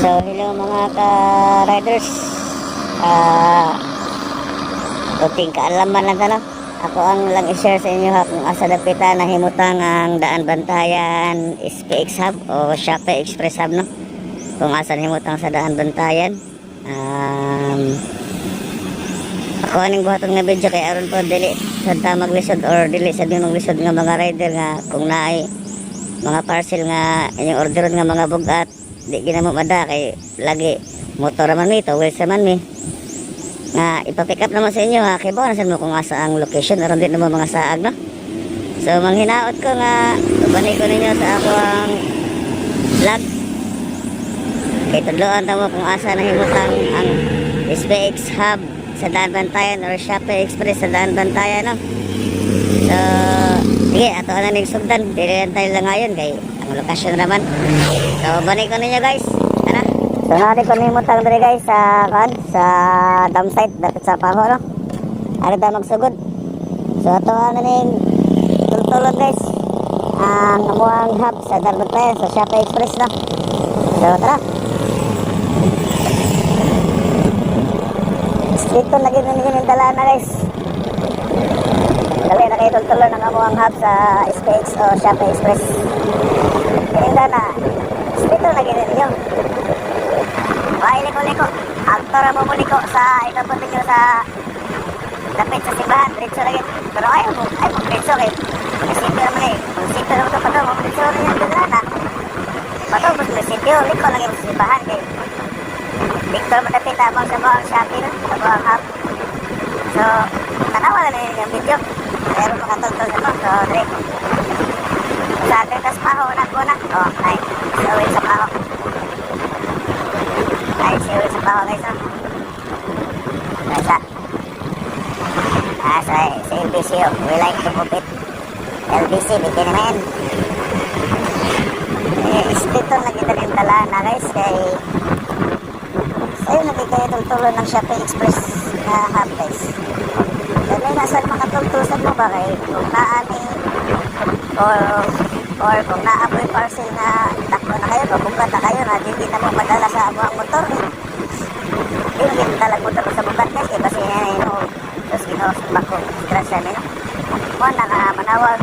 So, hello mga ka-riders. Kunting kaalaman lang tanong. Ako ang lang i-share sa inyo ha, kung asa dapitan na himutang ang Daan Bantayan SPX Hub o Shopee Express Hub, no? Kung asa himutang sa Daan Bantayan. Ako aning buhaton nga video kay aron po dili sa maglisod or dili sa maglisod nga mga rider nga kung naay mga parcel nga inyong orderon nga mga bugat di ginamo mada kay lagi motor man mi towels man mi nga ipa-pick up naman sa inyo ha kay bawa nasan mo kung asa ang location aron din naman mga saag, no? So manghinaot ko nga ubanay ko ninyo sa ako ang vlog kay tudloan tamo kung asa nahimutang ang SPX Hub sa Daan Bantayan or Shopee Express sa Daan Bantayan, no? So sige, ato na ning sugdan dili tayo lang ngayon kay ang lokasyon naman. So balik ko ninyo guys, tara. So nari ko nimutang diri guys sa dam site dapit sa Paho, no? Ari ta magsugod. So ato na ning tultulon guys ang amuang hub sa Daan Bantayan sa Shopee Express, no? So tara. Dito lagi na yung dala na guys. Dali na kayo tultulo ng amuang hub sa SPX o Shopee Express. Kaya na, dito lagi na ninyo. Ay, liko-liko. Aktora mo liko sa ikapuntin nyo sa dapit sa simbahan. Diretso lagi. Pero ayaw mo diretso kayo. Munisipyo naman eh. Munisipyo naman ito pa ito. Munisipyo na yung dala na. Pato, munisipyo. Liko lagi sa simbahan kayo. Victor matapit amang sa buwang Shopee, no? Sa buwang hub. So, tanawa na rin yung video. Meron makatultol sa mo. So, direct. Sa atin, tas Paho na ko na. Oh, ay. Siuwi sa Paho. Ay, siuwi sa Paho, guys, no? Nasa. Sa LBC, oh. We like to move it. LBC, bikin naman. Dito na kita rin tala na, guys. Kay ayun, lagi kayo tultulo ng Shopee Express na hub, guys. Dali nasan makatultusan mo ba kayo? Kung naani or kung naapoy parcel na takbo na kayo, pabukat na kayo na hindi na mo madala sa abuang motor. Hindi mo talag motor sa bukat, guys. Eh, kasi yan, tapos ginawasok ko. Grasya nyo. Kung manawag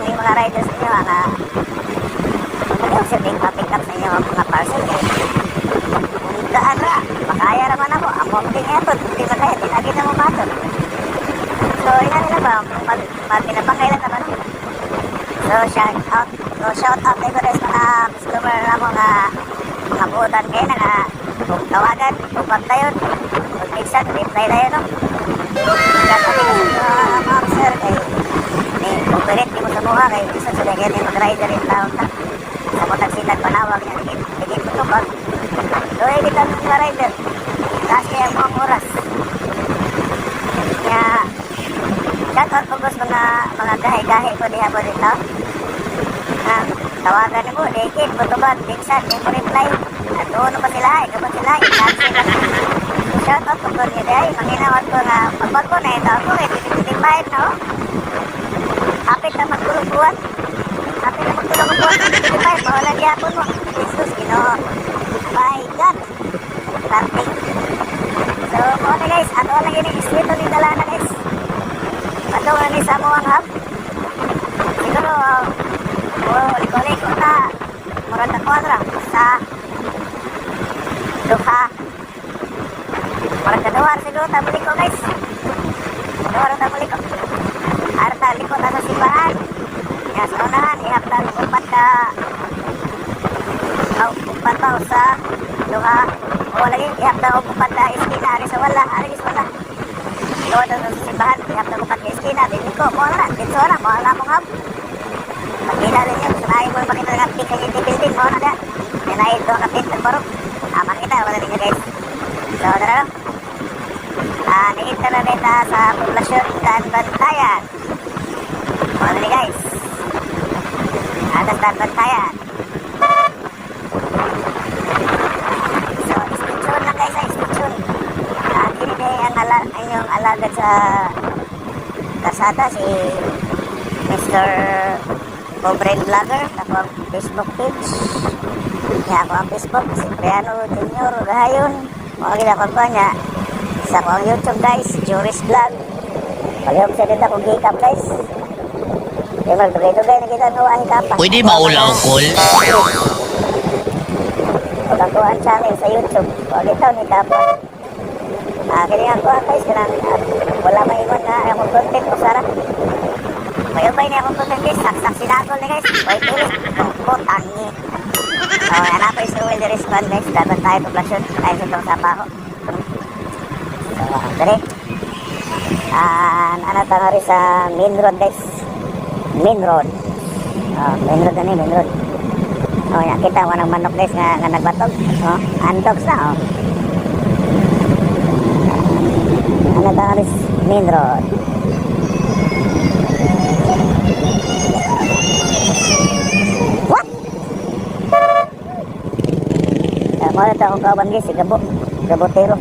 yung mga riders nyo, ayaw siya ding ma-pick up sa inyo ang mga parcel, guys. Daan na, makaya naman ako. Ang mong ito, hindi makaya, tinagin na mo matod. So, yan nila ba, pinapakailan naman. So, shout out kayo guys mga customer na mga buutan kayo na nga, kung tawagan, kung pagtayon, kung mixan, reply tayo, no? Kasi mga sir, kung pilit, di mo sa buha, kayo, isa sila kayo, mag-rider yung taon na. Sa mutag silang panawag niya, higit mo ito ba? So, higit ang mga rider. Kasi ang mga oras. Kaya, shoutout po guys mga gahe-gahe ko diha po dito. Tawagan mo, dikit, butubag, bigsan, di mo reply. At doon pa sila, ikapat sila, i-cancel lang. Shoutout po ko niya diha, manginawat ko na pagpag ko na ito ako, 55, no? Hapit na magtulog-buwan. Hapit na magtulog-buwan, 55, mawala gihapon mo. Jesus, Ginoo. My God. Starting. So, muna guys, ato lang yun yung islito ni Dalana guys. Ato nga ni sa amuang hub. Siguro, liko-liko na murad na kwadra sa duha. Murad na duwar siguro tabuliko guys. Duwar na tabuliko. Arta liko na sa simbahan. Kaya sa unahan, ihaptan upat ka upat pa sa duha. O lagi, ihaptan upat na iskina. Ari sa wala, ari sa wala. Doon na sa simbahan, ihaptan upat ka iskina. Diliko, muna na, dito na, muna na mong hub. Pagkita rin yun, sunahin mo makita ng apik ang hindi building, muna na. Nanahin doon kapit ng barok. Makita, wala rin yun guys. So, tara lang. Nakita na rin sa poblasyon Daan Bantayan. Muna rin guys. Atas Daan Bantayan. So, stay lang guys, stay tuned. Kini ang inyong alagad sa kasada si Mr. Pobreng Vlogger, ako ang Facebook page. Kaya ako ang Facebook, si Priano Junior Gahayon. Mga ginakon ko niya. Sa ako ang YouTube guys, Juris Vlog. Palihog sa din akong gikap guys. Kaya magdugay-dugay na kita nawahi kapa. Pwede maulaw, Col? Huwag ako ang channel sa YouTube. Huwag itaw ni kapa. Kaya nga ko guys, wala maingon na akong content o Sarah. Mayabay niya akong content guys, saksak sinakol ni guys. Wait ulit, ko tangi. Yan ako is Ruel de Respond guys, dapat tayo poblasyon, tayo sa itong sapa ko. So, dali. Ano tayo rin sa main road guys. Main road. Main road na ni, main road. Yan, kita ko ng manok guys nga nagbatog. Andogs na, Ano tayo rin main road. What? Mga ito akong kawan guys, si Gabotero.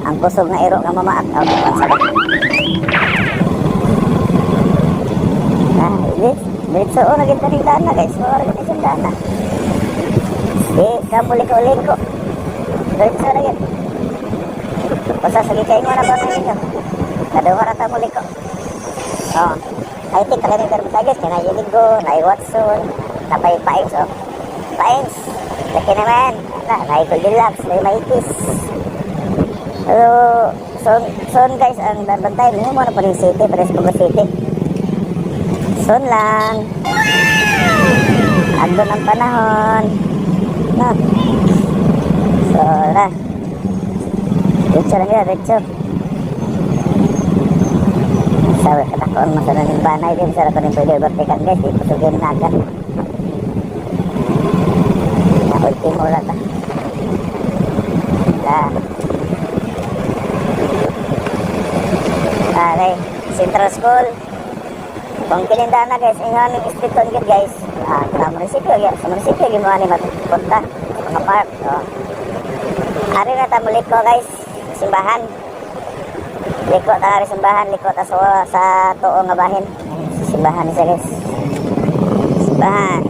Ang kusog na ero nga mamaat. Diretso o naging tanig dana guys. Mga rin isang dana. Kamuliko-liko. Diretso na yun. Basta sagikay mo na ba sa inyo? Kaduha na tamuliko. I think kagaling termita guys. Kaya na-Iligo, na-Watson, na-Paings. Paings. Laki naman. Na-Icol Deluxe, na-Maitis. Pero, soon guys, ang bantay, hindi mo na pa rin city, Pares Bugo City. Soon lang. Andun ang panahon. No. So, na. Diretso lang yun, diretso. Sabi, katakoon mo sa naning banay din. Sarap ko rin pwede vertical guys, di pusugin na agad. Ultimo lang ta. Okay, Central School. Kung kilindahan na guys, yung aming street on good guys. Sa munisipyo, ginuha ni Matupunta. Mga park. Ari na tamulit ko guys. Simbahan. Liko ta rin simbahan. Liko ta sa tuo nga bahin. Simbahan isa guys. Simbahan.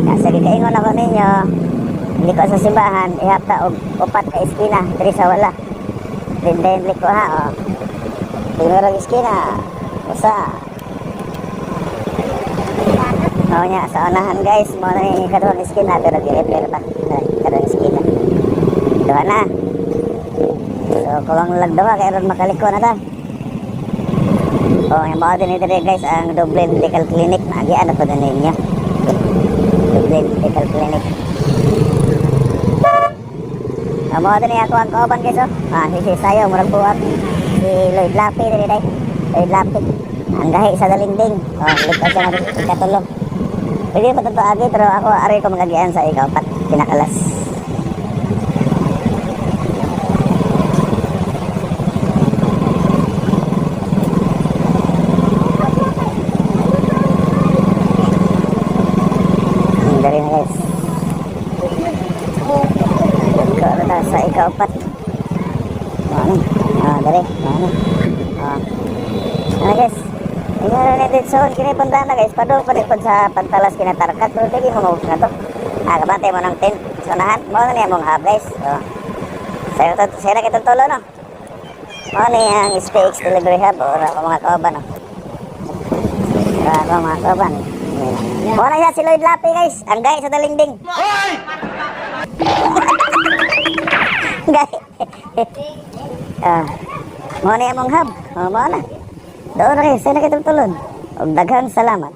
Kasi kaingon ako ninyo, liko sa simbahan, ihapta og upat ka iskina, diri sa wala. Then liko ha, primero iskina, usa. Nya sa unahan guys, mo na yung kadong iskina, pero di-repair pa. Kadong iskina. Doha na. So, kung lagdawa, kaya ron makaliko na ta. Yung mga din ito guys, ang Doble Medical Clinic, nagian ako din ninyo. Medical Clinic. Mga din ako ang kauban guys, si Sayo, murag buwag. Si Lloyd Lapi, Lloyd Lapi. Ang gahi sa dalingding. Likas siya nga ikatulong. Pwede pa ito agi, pero ako ari ko magagian sa ikaw, pat pinakalas. Dari na guys. Ikaw na sa ikaupat. Dari. Ano guys. Tingnan na natin soon. Kinipundaan na guys. Padong panipod sa pantalas kinatarkat. Pero tingin mo mabuk na to. Kabantay mo ng tent. Sunahan. Mo na niya mong hub guys. Sa'yo na kitong tulo no. Mo na yung SPX Delivery Hub. O mga kauban no. Mga kauban. Muna siya si Lloyd Lapi guys. Ang gay sa dalingding. Hoy! Gay. Muna yung mong hub. Muna. Doon na kayo. Sa'yo na kitong tulon. Daghang salamat.